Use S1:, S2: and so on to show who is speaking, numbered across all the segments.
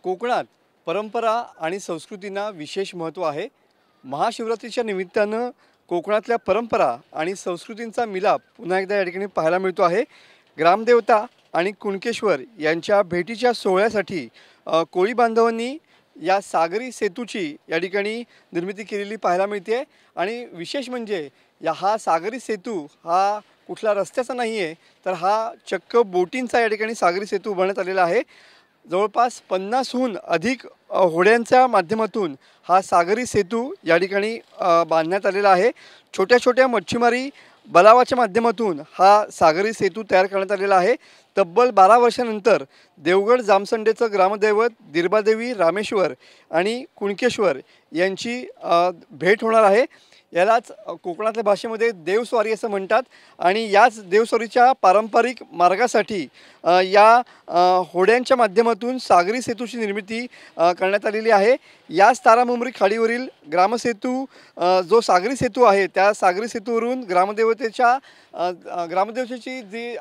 S1: कोकणात परंपरा आणि संस्कृतींना विशेष महत्त्व आहे। महाशिवरात्रीच्या निमित्तानं कोकणातल्या परंपरा आणि संस्कृतींचा मिलाप पुन्हा एकदा या ठिकाणी पाहायला मिळतो आहे। ग्रामदेवता आणि कुणकेश्वर यांच्या भेटीच्या सोहळ्यासाठी कोळी बांधवांनी या सागरी सेतूची या ठिकाणी निर्मिती केलेली पाहायला मिळते। आणि विशेष म्हणजे हा सागरी सेतू हा कुठला रस्त्याचा नाही आहे, तर हा चक्क बोटींचा या ठिकाणी सागरी सेतू उभारण्यात आलेला आहे। जवळपास 50हून अधिक होड्यांच्या माध्यमातून हा सागरी सेतू या ठिकाणी बांधण्यात आलेला आहे। छोट्या छोट्या मच्छीमारी बलावाच्या माध्यमातून हा सागरी सेतू तयार करण्यात आलेला आहे। तब्बल 12 वर्षांनंतर देवगड जामसंडेचं ग्रामदैवत दिरबादेवी रामेश्वर आणि कुणकेश्वर यांची भेट होणार आहे। यालाच कोकणातल्या भाषेमध्ये देवस्वारी असं म्हणतात। आणि याच देवस्वारीच्या पारंपरिक मार्गासाठी या होड्यांच्या माध्यमातून सागरी सेतूची निर्मिती करण्यात आलेली आहे। याच तारामुंबरी खाडीवरील ग्रामसेतू जो सागरी सेतू आहे, त्या सागरी सेतूवरून ग्रामदेवतेची जी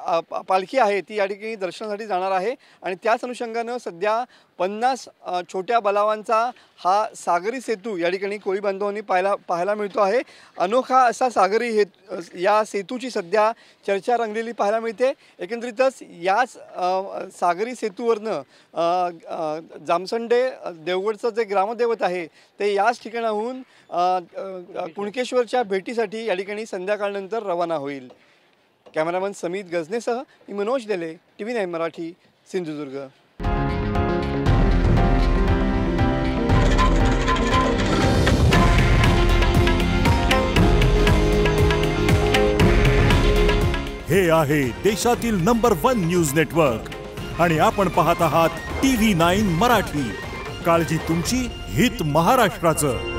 S1: पालखी आहे ती या ठिकाणी दर्शनासाठी जाणार आहे। आणि त्याच अनुषंगानं सध्या 50 छोट्या बलावांचा हा सागरी सेतू या ठिकाणी कोळी बांधवांनी पाहायला मिळतो आहे। अनोखा असा सागरी या सेतूची सध्या चर्चा रंगलेली पाहायला मिळते। एकंदरीतच याच सागरी सेतूवरनं जामसंडे देवगडचं जे ग्रामदैवत आहे ते याच ठिकाणाहून कुणकेश्वरच्या भेटीसाठी या ठिकाणी संध्याकाळनंतर रवाना होईल। कॅमेरामन समीत गजनेसह मी मनोज देले, TV9 मराठी, सिंधुदुर्ग।
S2: हे आहे देशातील नंबर 1 न्यूज नेटवर्क आणि आपण पाहत आहात TV9 मराठी। काळजी तुमची, हित महाराष्ट्राचं।